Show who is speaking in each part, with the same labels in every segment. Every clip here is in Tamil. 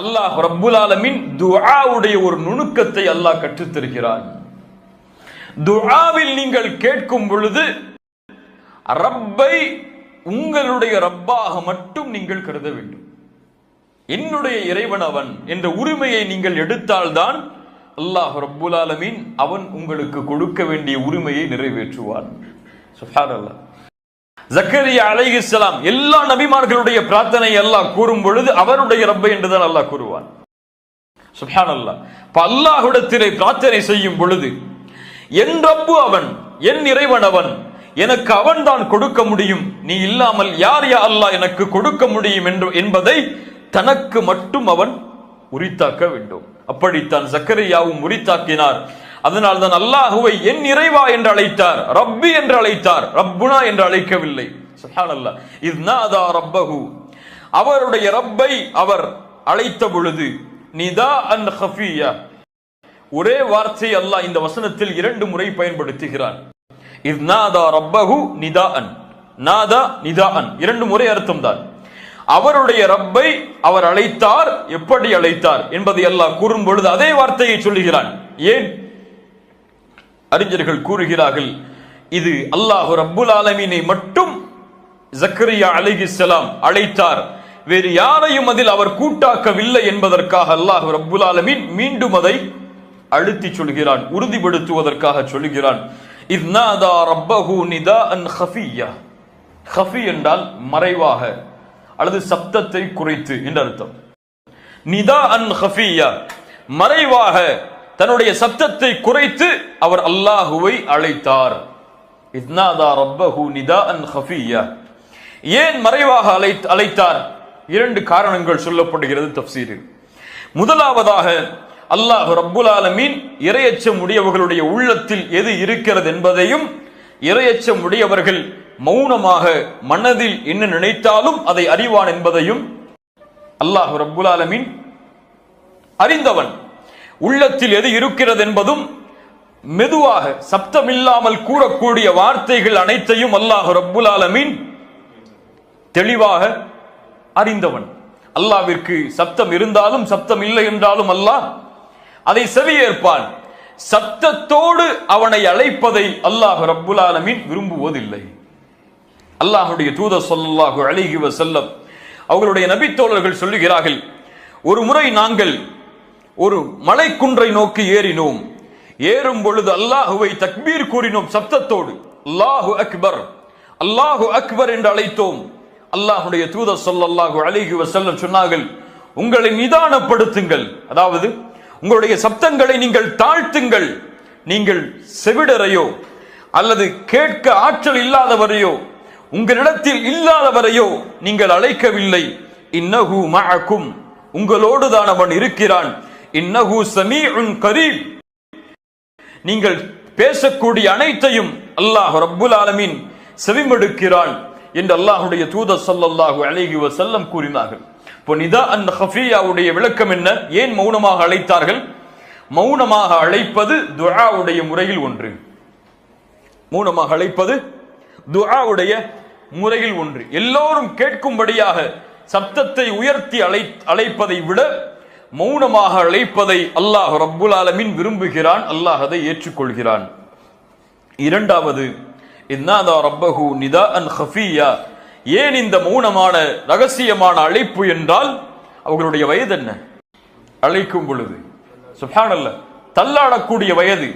Speaker 1: அல்லாஹ் ரப்புல் ஆலமீன் துஆவுடைய ஒரு நுணுக்கத்தை அல்லாஹ் கற்றுத் தருகிறான். துஆவில் நீங்கள் கேட்கும் பொழுது ரப்பை உங்களுடைய ரப்பாக மட்டும் நீங்கள் கருத வேண்டும். என்னுடைய இறைவன் அவன் என்ற உரிமையை நீங்கள் எடுத்தால்தான் அல்லாஹ் ரப்புல் ஆலமீன் அவன் உங்களுக்கு கொடுக்க வேண்டிய உரிமையை நிறைவேற்றுவான். சுப்ஹானல்லாஹ். ஜக்கரியா அலைஹிஸ்ஸலாம் எல்லா நபிமார்களுடைய பிரார்த்தனை அல்லாஹ் கூறும் பொழுது அவருடைய ரப்பை என்றுதான் அல்லாஹ் கூறுவான். சுப்ஹானல்லாஹ். அல்லாஹ்விடத்திலே பிரார்த்தனை செய்யும் பொழுது என் ரப்பு அவன், என் இறைவன் அவன், எனக்கு அவன் தான் கொடுக்க முடியும், நீ இல்லாமல் யார் யா அல்லாஹ் எனக்கு கொடுக்க முடியும் என்பதை தனக்கு மட்டும் அவன் உரித்தாக்க வேண்டும். அப்படித்தான் ஜக்கரியாவும் உரித்தாக்கினார். அதனால் தான் அல்லாஹுவை என் இறைவா என்று அழைத்தார், ரப்பி என்று அழைத்தார், ரப்புனா என்று அழைக்கவில்லை. சுப்ஹானல்லாஹ். இஸ் நாதா ரப்பஹு, அவருடைய ரப்பை அவர் அழைத்த பொழுது நிதாஅன் கஃபியா, ஒரே வார்த்தை அல்லாஹ் இந்த வசனத்தில் 2 முறை பயன்படுத்துகிறான். இஸ் நாதா ரப்பஹு நிதாஅன், நாதா நிதாஅன் 2 முறை அர்த்தம் தான். அவருடைய ரப்பை அவர் அழைத்தார், எப்படி அழைத்தார் என்பதை அல்லாஹ் கூறும் பொழுது அதே வார்த்தையை சொல்லுகிறான். ஏன்? அறிஞர்கள் கூறுகிறார்கள், இது அல்லாஹ் ரப்புல் ஆலமீனை மட்டும் ஜக்கரியா அலைஹிஸ்ஸலாம் அழைத்தார், வேறு யாரையும் அதில் அவர் கூட்டாக்கவில்லை என்பதற்காக அல்லாஹ் ரப்புல் ஆலமீன் மீண்டும் அதை அழுத்தி சொல்கிறான், உறுதிப்படுத்துவதற்காக சொல்கிறான். இஸ் நாதா ரப்பஹு நிதாஅன் கஃபியா. கஃபி என்றால் மறைவாக அல்லது சப்தத்தை குறைத்து என்ற அர்த்தம். நிதாஅன் கஃபியா, மறைவாக தன்னுடைய சப்தத்தை குறைத்து அவர் அல்லாஹுவை அழைத்தார். இஸ் நாதா ரப்பஹு நிதாஅன் கஃபியா. ஏன் மறைவாக அழைத்தார்? 2 காரணங்கள் சொல்லப்படுகிறது தஃப்சீரில். முதலாவதாக அல்லாஹ் ரப்புல் ஆலமீன் இறையச்சம் உடையவர்களுடைய உள்ளத்தில் எது இருக்கிறது என்பதையும், இறையச்சம் உடையவர்கள் மௌனமாக மனதில் என்ன நினைத்தாலும் அதை அறிவான் என்பதையும் அல்லாஹ் ரப்புல் ஆலமீன் அறிந்தவன். உள்ளத்தில் எது இருக்கிறது என்பதும் மெதுவாக சப்தமில்லாமல் கூறக்கூடிய வார்த்தைகள் அனைத்தையும் அல்லாஹ் ரப்புல் ஆலமீன் தெளிவாக அறிந்தவன். அல்லாஹ்விற்கு சப்தம் இருந்தாலும் சப்தம் இல்லை என்றாலும் அல்லாஹ் அதை செவியேற்பான். சப்தத்தோடு அவனை அழைப்பதை அல்லாஹ் ரப்புல் ஆலமீன் விரும்புவதில்லை. அல்லாஹ்வுடைய தூதர் ஸல்லல்லாஹு அலைஹி வஸல்லம் அவர்களுடைய நபி தோழர்கள் சொல்லுகிறார்கள், ஒரு முறை நாங்கள் ஒரு மலைக்குன்றை நோக்கி ஏறினோம். ஏறும் பொழுது அல்லாஹுவை தக்பீர் கூறினோம் சப்தத்தோடு. அல்லாஹு அக்பர், அல்லாஹு அக்பர் என்று அழைத்தோம். அல்லாஹ்வுடைய தூதர் ஸல்லல்லாஹு அலைஹி வஸல்லம் சொன்னார்கள், உங்களை நிதானப்படுத்துங்கள், அதாவது உங்களுடைய சப்தங்களை நீங்கள் தாழ்த்துங்கள். நீங்கள் செவிடரையோ அல்லது கேட்க ஆற்றல் இல்லாதவரையோ உங்களிடத்தில் இல்லாதவரையோ நீங்கள் அழைக்கவில்லை. இன்னஹு மஅக்கும், உங்களோடு தான் அவன் இருக்கிறான். இன்னஹு ஸமீஉன் கரீப், நீங்கள் பேசக்கூடிய அனைத்தையும் அல்லாஹ் ரப்புல் ஆலமீன் செவிமடுக்கிறான் என்று அல்லாஹ்வுடைய தூதர் ஸல்லல்லாஹு அலைஹி வஸல்லம் கூறினார்கள். இப்போ நிதாஅன் கஃபியாவுடைய விளக்கம் என்ன? ஏன் மௌனமாக அழைத்தார்கள்? மௌனமாக அழைப்பது துஆவுடைய முறையில் ஒன்று. மௌனமாக அழைப்பது துஆவுடைய முறையில் ஒன்று. எல்லோரும் கேட்கும்படியாக சப்தத்தை உயர்த்தி அழைப்பதை விட மௌனமாக அழைப்பதை அல்லாஹ் ரப்புல் ஆலமீன் விரும்புகிறான், அல்லாஹ் அதை ஏற்றுக்கொள்கிறான். இரண்டாவது, இன்னாதா ரப்பஹு நிதாஅன் கஃபியா. ஏன் இந்த மௌனமான ரகசியமான அழைப்பு என்றால், அவர்களுடைய வயது என்ன? அழைக்கும் பொழுது சுப்ஹானல்லாஹ், தள்ளாடக்கூடிய வயது,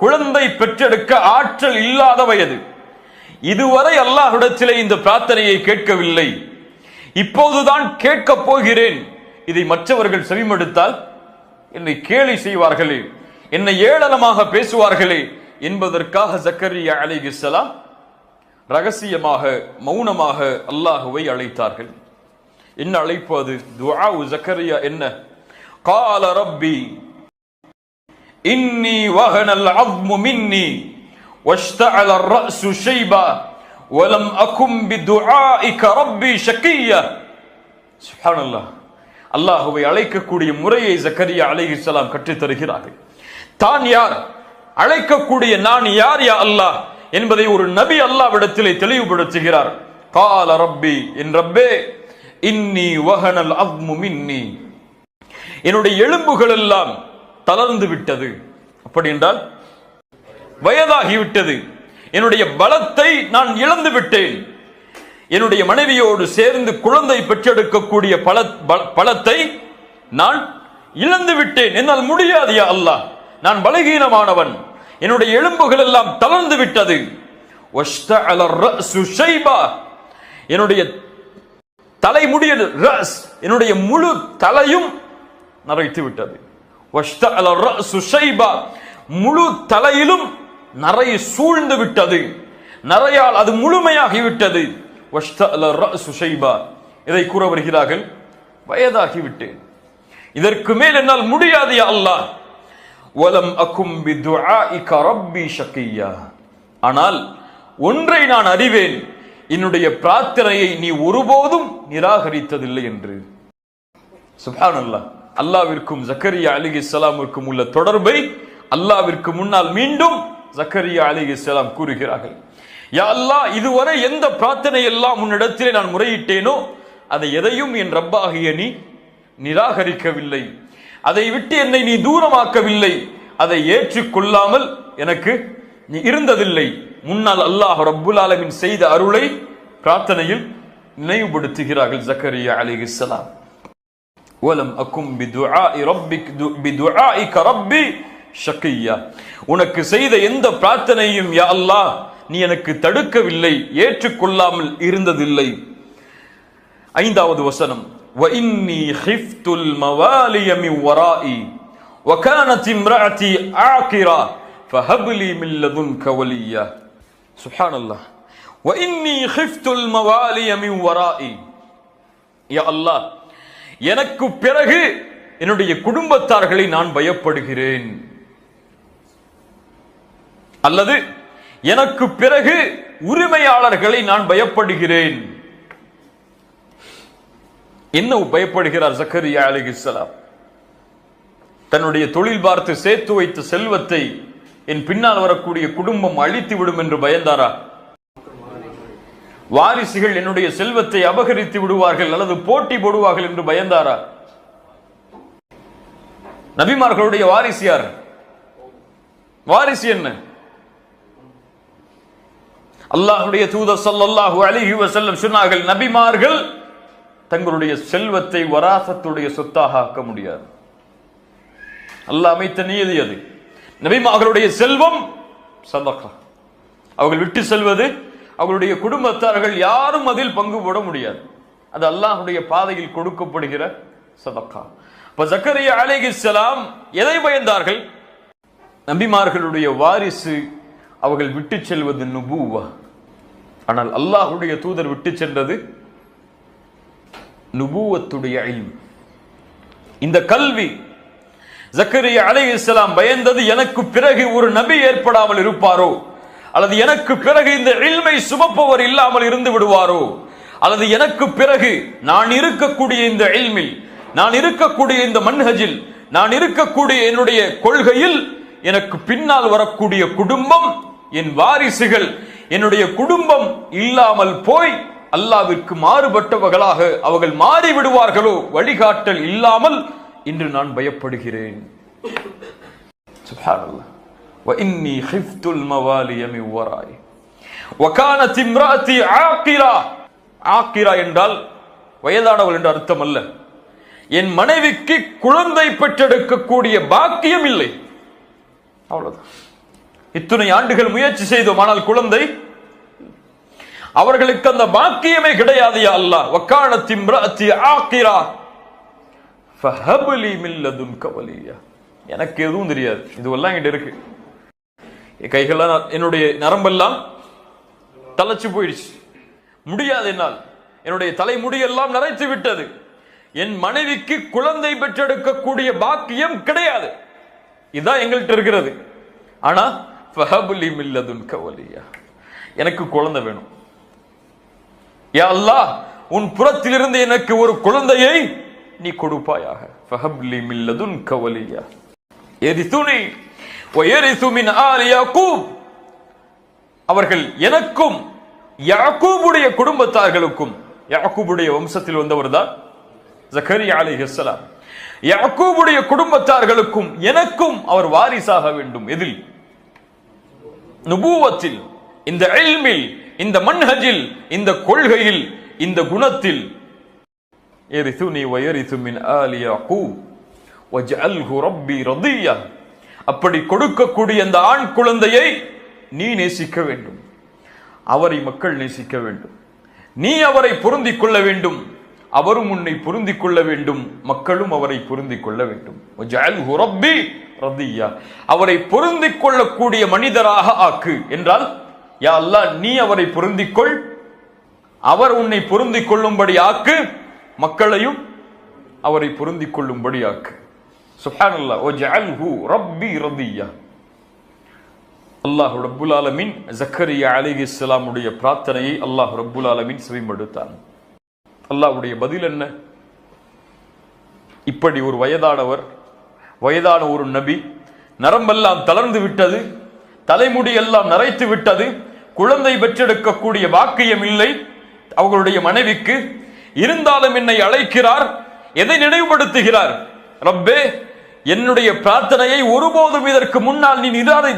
Speaker 1: குழந்தை பெற்றெடுக்க ஆற்றல் இல்லாத வயது. இதுவரை அல்லாஹ்விடத்திலே இந்த பிரார்த்தனையை கேட்கவில்லை, இப்போதுதான் கேட்கப் போகிறேன். இதை மற்றவர்கள் செவிமடுத்தால் என்னை கேலி செய்வார்களே, என்னை ஏளனமாக பேசுவார்களே என்பதற்காக ஜக்கரியா அலைஹிஸ்ஸலாம் ரகசியமாக மௌனமாக அல்லாஹுவை அழைத்தார்கள். என்ன அழைப்பு அது? துஆ ஜக்கரியா என்ன? கால ரப்பி இன்னி வஹனல் அஸ்மு மின்னி வஷ்தஅல الرأس ஷைபா வலம் அகும் பிதுஆஇக ரப்பி ஷகியா. சுப்ஹானல்லாஹ். அல்லாஹுவை அழைக்கக்கூடிய முறையை ஜக்கரியா அலைஹிஸ்ஸலாம் கற்றுத் தருகிறார்கள். தான் யார், அழைக்கக்கூடிய நான் யார் யா அல்லாஹ் என்பதை ஒரு நபி அல்லாஹ்விடத்திலே தெளிவுபடுத்துகிறார். கால ரப்பி, என் ரப்பே, இன்னி வஹனல் அஸ்மு மின்னி, என்னுடைய எலும்புகள் எல்லாம் தளர்ந்து விட்டது. அப்படி என்றால் வயதாகிவிட்டது, என்னுடைய பலத்தை நான் இழந்து விட்டேன், என்னுடைய மனைவியோடு சேர்ந்து குழந்தை பெற்றெடுக்கக்கூடிய பலத்தை நான் இழந்து விட்டேன், என்னால் முடியாது யா அல்லாஹ், நான் பலகீனமானவன், என்னுடைய எலும்புகள் எல்லாம் தளர்ந்து விட்டது. என்னுடைய தலைமுடிய என்னுடைய முழு தலையும் நரைத்து விட்டது. முழு தலையிலும் நரை சூழ்ந்து விட்டது, நரையால் அது முழுமையாகிவிட்டது. இதை கூற வருகிறார்கள், வயதாகிவிட்டேன், இதற்கு மேல் என்னால் முடியாது யா அல்லாஹ். வலம் அகும் பிதுஆஇக ரப்பி ஷகியா. ஆனால் ஒன்றை நான் அறிவேன், என்னுடைய பிரார்த்தனையை நீ ஒருபோதும் நிராகரித்ததில்லை என்று. சுப்ஹானல்லாஹ். அல்லாஹ்விற்கும் ஜக்கரியா அலைஹிஸ்ஸலாமுக்கும் உள்ள தொடர்பை அல்லாஹ்விற்கு முன்னால் மீண்டும் ஜக்கரியா அலைஹிஸ்ஸலாம் கூறுகிறார்கள். யா அல்லாஹ், இதுவரை எந்த பிரார்த்தனை எல்லாம் உன்னிடத்திலே நான் முறையிட்டேனோ அதை எதையும் என் ரப்பாகிய நீ நிராகரிக்கவில்லை, அதை விட்டு என்னை நீ தூரமாக்கவில்லை, அதை ஏற்றுக்கொள்ளாமல் எனக்கு நீ இருந்ததில்லை. முன்னால் அல்லாஹ் ரப்புல் ஆலமீன் செய்த அருளை பிரார்த்தனையில் நினைவுபடுத்துகிறார்கள் ஜக்கரியா அலைஹிஸ்ஸலாம். வலம் அகும் பிதுஆஇக ரப்பி ஷகியா. உனக்கு செய்த எந்த பிரார்த்தனையும் யா அல்லாஹ் நீ எனக்கு தடுக்கவில்லை, ஏற்றுக்கொள்ளாமல் இருந்ததில்லை. 5வது வசனம், وَإِنِّي خِفْتُ الْمَوَالِيَ مِنْ وَرَائِي وَكَانَتِ امْرَأَتِي عَاقِرًا فَهَبْ لِي مِنْ لَدُنْكَ وَلِيًّا. சுப்ஹானல்லாஹ். وَإِنِّي خِفْتُ الْمَوَالِيَ مِنْ وَرَائِي. யா அல்லாஹ், எனக்கு பிறகு என்னுடைய குடும்பத்தார்களை நான் பயப்படுகிறேன், அல்லது எனக்கு பிறகு உரிமையாளர்களை நான் பயப்படுகிறேன். என்ன பயப்படுகிறார் ஜக்கரியா அலைஹிஸ்ஸலாம்? தன்னுடைய தொழில் பார்த்து சேர்த்து வைத்த செல்வத்தை என் பின்னால் வரக்கூடிய குடும்பம் அழித்து விடும் என்று பயந்தாரா? வாரிசுகள் என்னுடைய செல்வத்தை அபகரித்து விடுவார்கள் அல்லது போட்டி போடுவார்கள் என்று பயந்தாரா? நபிமார்களுடைய வாரிசு யார்? வாரிசு என்ன? அல்லாஹ்வுடைய தூதர் ஸல்லல்லாஹு அலைஹி வஸல்லம் சொன்னார்கள், நபிமார்கள் தங்களுடைய செல்வத்தை வராசத்துடைய சொத்தாக ஆக்க முடியாது. அல்லாஹ் அமைத்த நியதி அது. நபிமார்களுடைய செல்வம் சதகா, அவர்கள் விட்டு செல்வது, அவர்களுடைய குடும்பத்தார்கள் யாரும் அதில் பங்கு போட முடியாது. அது அல்லாஹ்வுடைய பாதையில் கொடுக்கப்படுகிற சதகா. அப்ப ஜக்கரியா அலைஹிஸ்ஸலாம் எதை பயந்தார்கள்? நபிமார்களுடைய வாரிசு அவர்கள் விட்டு செல்வது நுபுவா. ஆனால் அல்லாஹ்வுடைய தூதர் விட்டு சென்றது நுபுவத்துடைய இல்ம், இந்த கல்வி. ஜக்கரியா அலைஹிஸ்ஸலாம் பயந்தது, எனக்கு பிறகு ஒரு நபி ஏற்படாமல் இருப்பாரோ, அல்லது எனக்கு பிறகு இந்த இல்மை சுமப்பவர் இல்லாமல் இருந்து விடுவாரோ, அல்லது எனக்கு பிறகு நான் இருக்கக்கூடிய இந்த இல்மில், நான் இருக்கக்கூடிய இந்த மன்ஹஜில், நான் இருக்கக்கூடிய என்னுடைய கொள்கையில் எனக்கு பின்னால் வரக்கூடிய குடும்பம், என் வாரிசுகள், என்னுடைய குடும்பம் இல்லாமல் போய் அல்லாஹ்விற்கு மாறுபட்டவர்களாக அவர்கள் மாறிவிடுவார்களோ, வழிகாட்டல் இல்லாமல் இன்று நான் பயப்படுகிறேன். சுப்ஹானல்லாஹ். وَإِنِّي خِفْتُ الْمَوَالِيَ مِنْ وَرَائِي وَكَانَتِ امْرَأَتِي عَاقِرًا. ஆக்கிரா என்றால் வயதானவள் என்று அர்த்தம் அல்ல. என் மனைவிக்கு குழந்தை பெற்றெடுக்கக்கூடிய பாக்கியம் இல்லை, அவ்வளவுதான். இத்தனை ஆண்டுகள் முயற்சி செய்தோம், ஆனால் குழந்தை அவர்களுக்கு அந்த பாக்கியமே கிடையாது. யா அல்லாஹ், وَكَانَتِ امْرَأَتِي عَاقِرًا فَهَبْ لِي مِنْ لَدُنْكَ وَلِيًّا. எனக்கு எதுவும் தெரியாது, இதுவெல்லாம் என்கிட்ட இருக்கு, கைகள்லாம் என்னுடைய நரம்பெல்லாம் தளச்சு போயிடுச்சு, முடியாது என்னால், என்னுடைய தலைமுடியெல்லாம் நரைத்து விட்டது, என் மனைவிக்கு குழந்தை பெற்றெடுக்கக்கூடிய பாக்கியம் கிடையாது, இதுதான் எங்கள்கிட்ட இருக்கிறது. ஆனா فَهَبْ لِي مِنْ لَدُنْكَ وَلِيًّا, எனக்கு குழந்தை வேணும். யா அல்லாஹ், உன் புறத்திலிருந்து எனக்கு ஒரு குழந்தையை நீ கொடுப்பாயாக. فَهَبْ لِي مِنْ لَدُنْكَ وَلِيًّا يَرِثُنِي وَيَرِثُ مِنْ آلِ يَعْقُوبَ. அவர்கள் எனக்கும் யாக்கூபுடைய குடும்பத்தார்களுக்கும், யாக்கூபுடைய வம்சத்தில் வந்தவர் தான் ஜக்கரியா அலைஹிஸ்ஸலாம், யாக்கூபுடைய குடும்பத்தார்களுக்கும் எனக்கும் அவர் வாரிசாக வேண்டும். எதில்? நுபுவத்தில், இந்த இல்மில், இந்த மன்ஹஜில், இந்த கொள்கையில், இந்த குணத்தில். யரிசுனி வயரிசு மின் ஆலி யாக்கூப் வஜ்அல்ஹு ரப்பி ரதியா. அப்படி கொடுக்கக்கூடிய அந்த ஆண் குழந்தையை நீ நேசிக்க வேண்டும், அவரை மக்கள் நேசிக்க வேண்டும், நீ அவரை பொருந்திக் கொள்ள வேண்டும், அவரும் உன்னை பொருந்திக் கொள்ள வேண்டும், மக்களும் அவரை பொருந்திக் கொள்ள வேண்டும். வஜ்அல்ஹு ரப்பி ரதியா. அவரை பொருந்திக் கொள்ளக்கூடிய மனிதராக ஆக்கு என்றால், யா அல்லாஹ் நீ அவரை பொருந்திக் கொள், அவர் உன்னை பொருந்திக் கொள்ளும்படி ஆக்கு, மக்களையும் அவரை பொருந்திக் கொள்ளும்படி ஆக்கு. சுப்ஹானல்லாஹ். வஜ்அல்ஹு ரப்பி ரதியா. அல்லாஹ் ரப்புல் ஆலமீன் ஜக்கரியா அலைஹிஸ்ஸலாம் உடைய பிரார்த்தனையை அல்லாஹ் ரப்புல் ஆலமீன் செவிமடுத்தான். அல்லாஹ்வுடைய பதில் என்ன? இப்படி ஒரு வயதான ஒரு நபி, நரம்பெல்லாம் தளர்ந்து விட்டது, தலைமுடி எல்லாம் நரைத்து விட்டது, குழந்தை பெற்றெடுக்கக்கூடிய பாக்கியம் இல்லை அவர்களுடைய மனைவிக்கு. இருந்தாலும் என்னை அழைக்கிறார். எதை நினைவுபடுத்துகிறார்? ரப்பே, என்னுடைய பிரார்த்தனையை ஒருபோதும் இதற்கு முன்னால் நீ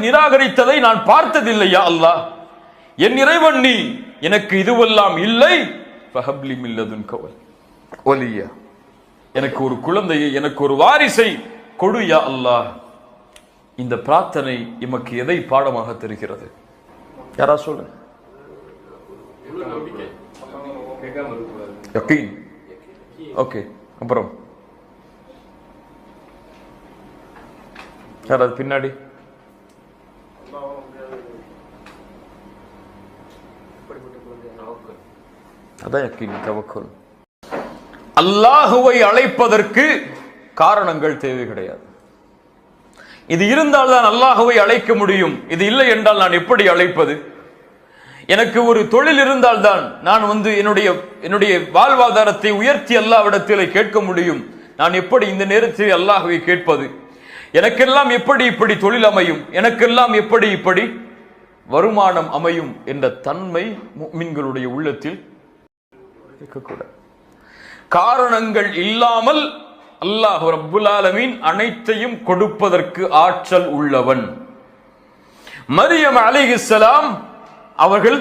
Speaker 1: நிராகரித்ததை நான் பார்த்ததில்லையா அல்லாஹ். என் இறைவன் நீ, எனக்கு இதுவெல்லாம் இல்லை. ஃபஹப்லி மின் லதுன்க வலியா. எனக்கு ஒரு குழந்தையை, எனக்கு ஒரு வாரிசை கொடு யா அல்லாஹ். இந்த பிரார்த்தனை எமக்கு எதை பாடமாக தெரிகிறது? யாரா சொல்லுங்க. யகீன். ஓகே, அப்புறம் யாராவது பின்னாடி? அதான் யகீன், தவக்குல். அல்லாஹுவை அழைப்பதற்கு காரணங்கள் தேவை கிடையாது. இது இருந்தால் தான் அல்லாஹுவை அழைக்க முடியும். இது இல்லை என்றால் நான் எப்படி அழைப்பது? எனக்கு ஒரு தொழில் இருந்தால் தான் நான் என்னுடைய வாழ்வாதாரத்தை உயர்த்தி அல்லாஹ்விடத்திலே கேட்க முடியும். நான் எப்படி இந்த நேரத்தில் அல்லாஹ்வை கேட்பது? எனக்கெல்லாம் எப்படி இப்படி தொழில் அமையும்? எனக்கெல்லாம் எப்படி இப்படி வருமானம் அமையும் என்ற தன்மை முஃமின்களுடைய உள்ளத்தில் இருக்கக்கூடாது. காரணங்கள் இல்லாமல் அல்லாஹ் ரப்புல் ஆலமீன் அனைத்தையும் கொடுப்பதற்கு ஆற்றல் உள்ளவன். மரியம் அலைஹிஸ்ஸலாம் அவர்கள்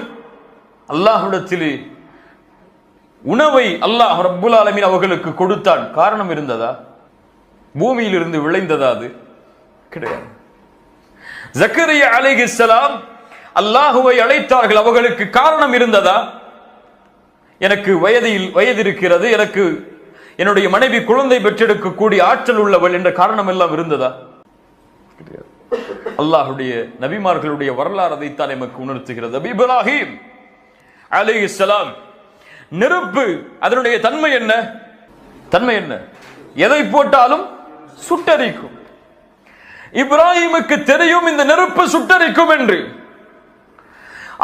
Speaker 1: அல்லாஹ்விடத்திலே உணவை அல்லாஹ் ரப்புல் ஆலமீன் அவர்களுக்கு கொடுத்தான். காரணம் இருந்ததா? பூமியிலிருந்து விளைந்ததா? அது கிடையாது. ஜக்கரியா அலைஹிஸ்ஸலாம் அல்லாஹுவை அழைத்தார்கள். அவர்களுக்கு காரணம் இருந்ததா? எனக்கு வயது இருக்கிறது, எனக்கு என்னுடைய மனைவி குழந்தை பெற்றெடுக்கக்கூடிய ஆற்றல் உள்ளவள் என்ற காரணம் எல்லாம் இருந்ததா? கிடையாது. அல்லாஹ்வுடைய நபிமார்களுடைய வரலாறு அதைத்தான் நமக்கு உணர்த்துகிறது. இப்ராஹிம் அலைஹிஸ்ஸலாம், நெருப்பு அதனுடைய தன்மை என்ன? எதை போட்டாலும் சுட்டரிக்கும். இப்ராஹிமுக்கு தெரியும் இந்த நெருப்பு சுட்டரிக்கும் என்று.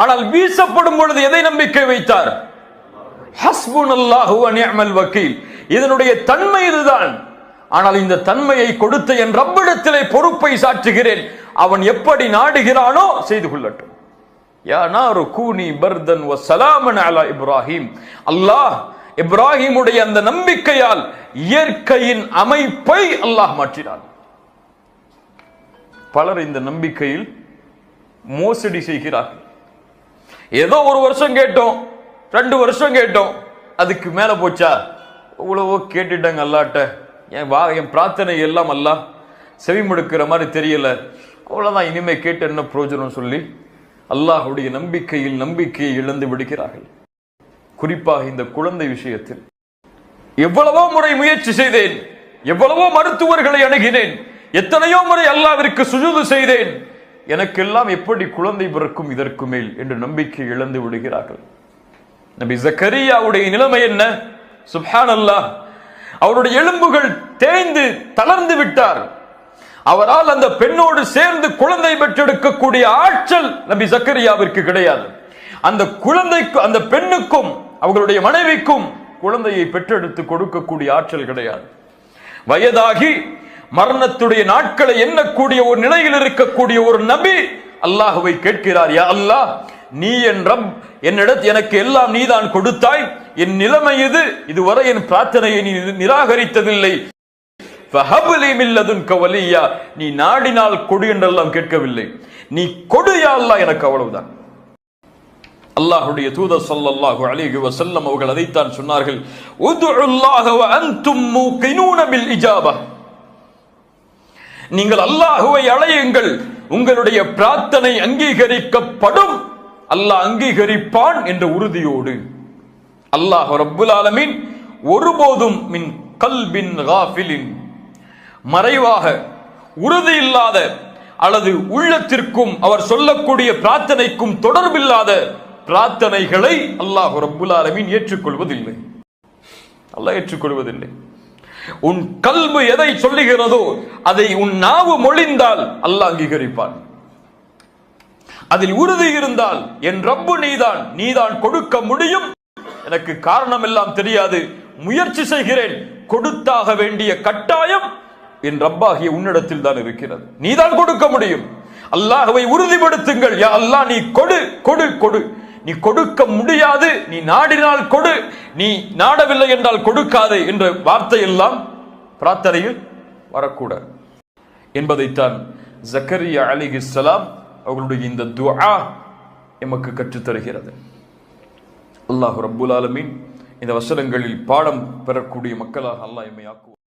Speaker 1: ஆனால் வீசப்படும் பொழுது எதை நம்பிக்கை வைத்தார்? ஹஸ்புனல்லாஹு வ நிஅமல் வக்கீல். இதனுடைய தன்மை இதுதான். ஆனால் இந்த தன்மையை கொடுத்த என் ரப்பிடத்திலே பொறுப்பை சாற்றுகிறேன். அவன் எப்படி நாடுகிறானோ செய்து கொள்ளட்டும். யா நாரு கூனி பர்தன் வ ஸலாமன் அலா இப்ராஹிம். அல்லாஹ் இப்ராஹிமுடைய அந்த நம்பிக்கையால் இயற்கையின் அமைப்பை அல்லாஹ் மாற்றினான். பலர் இந்த நம்பிக்கையில் மோசடி செய்கிறார்கள். ஏதோ ஒரு வருஷம் கேட்டோம், 2 வருஷம் கேட்டோம், அதுக்கு மேல போச்சா? இவ்வளவோ கேட்டுட்டாங்க அல்லாட்ட, என் பிரார்த்தனை எல்லாம் அல்லாஹ் செவிமடுக்கிற மாதிரி தெரியல, அவ்வளவுதான், இனிமே கேட்டு என்ன பிரயோஜனம் சொல்லி அல்லாஹ்வுடைய நம்பிக்கையை இழந்து விடுகிறார்கள். குறிப்பாக இந்த குழந்தை விஷயத்தில் எவ்வளவோ முறை முயற்சி செய்தேன், எவ்வளவோ மருத்துவர்களை அணுகினேன், எத்தனையோ முறை அல்லாஹ்விற்கு சுஜூது செய்தேன், எனக்கெல்லாம் எப்படி குழந்தை பிறக்கும் இதற்கு மேல் என்று நம்பிக்கை இழந்து விடுகிறார்கள். நபி ஜக்கரியாவுடைய நிலைமை என்ன? சுப்ஹானல்லாஹ், அவருடைய எலும்புகள் தேய்ந்து தளர்ந்து விட்டார். அவரால் அந்த பெண்ணோடு சேர்ந்து குழந்தை பெற்றெடுக்கக்கூடிய ஆற்றல் நபி ஜக்கரியாவிற்கு கிடையாது. அந்த குழந்தைக்கு, அந்த பெண்ணுக்கும் அவர்களுடைய மனைவிக்கும் குழந்தையை பெற்றெடுத்து கொடுக்கக்கூடிய ஆற்றல் கிடையாது. வயதாகி மரணத்துடைய நாட்களை எண்ணக்கூடிய ஒரு நிலையில் இருக்கக்கூடிய ஒரு நபி அல்லாஹுவை கேட்கிறார், யா அல்லாஹ், நீ என் ரப், எனக்கு எல்லாம் நீதான் கொடுத்தாய், என் நிலைமை இதுவரை என் பிரார்த்தனையை நீ நிராகரித்ததில்லை, ஃபஹப் லீ மின் லதுன்க வலியா, நீ நாடினால் கொடு என்றெல்லாம் கேட்கவில்லை, நீ கொடு யா அல்லாஹ், எனக்கு அவ்வளவுதான். அல்லாஹ்வுடைய தூதர் ஸல்லல்லாஹு அலைஹி வஸல்லம் அவர்கள் அதைத்தான் சொன்னார்கள், உதுல்லாஹ வ அன்தும் மூகினூன பில் இஜாபா, நீங்கள் அல்லாஹ்வை அழையுங்கள், உங்களுடைய பிரார்த்தனை அங்கீகரிக்கப்படும், அல்லாஹ் அங்கீகரிப்பான் என்ற உறுதியோடு. அல்லாஹ் ரப்புல் ஆலமீன் ஒருபோதும் மின் கல்பின் காஃபிலின், மறைவாக உறுதி இல்லாத அல்லது உள்ளத்திற்கும் அவர் சொல்லக்கூடிய பிரார்த்தனைக்கும் தொடர்பில்லாத பிரார்த்தனைகளை அல்லாஹ் ரப்புல் ஆலமீன் ஏற்றுக்கொள்வதில்லை. அல்லாஹ் ஏற்றுக்கொள்வதில்லை. உன் கல்பு எதை சொல்லுகிறதோ அதை உன் நாவு மொழிந்தால் அல்லாஹ் அங்கீகரிப்பான். அதில் உறுதி இருந்தால் என் ரப்பு நீதான், நீதான் கொடுக்க முடியும், எனக்கு காரணம் எல்லாம் தெரியாது, முயற்சி செய்கிறேன், கொடுத்தாக வேண்டிய கட்டாயம் என் ரப்பாகிய உன்னிடத்தில் தான் இருக்கிறது, நீதான் கொடுக்க முடியும். அல்லாஹ்வை உறுதிப்படுத்துங்கள், யா அல்லாஹ் நீ கொடு கொடு கொடு, நீ கொடுக்க முடியாது, நீ நாடினால் கொடு, நீ நாடவில்லை என்றால் கொடுக்காதே என்ற வார்த்தை எல்லாம் பிரார்த்தனையில் வரக்கூடாது என்பதைத்தான் ஜக்கரியா அலைஹிஸ்ஸலாம் அவர்களுடைய இந்த துஆ எமக்கு கற்றுத் தருகிறது. அல்லாஹ் ரப்புல் ஆலமீன் இந்த வசனங்களில் பாடம் பெறக்கூடிய மக்களாக அல்லாஹ் எம்மை ஆக்குவார்.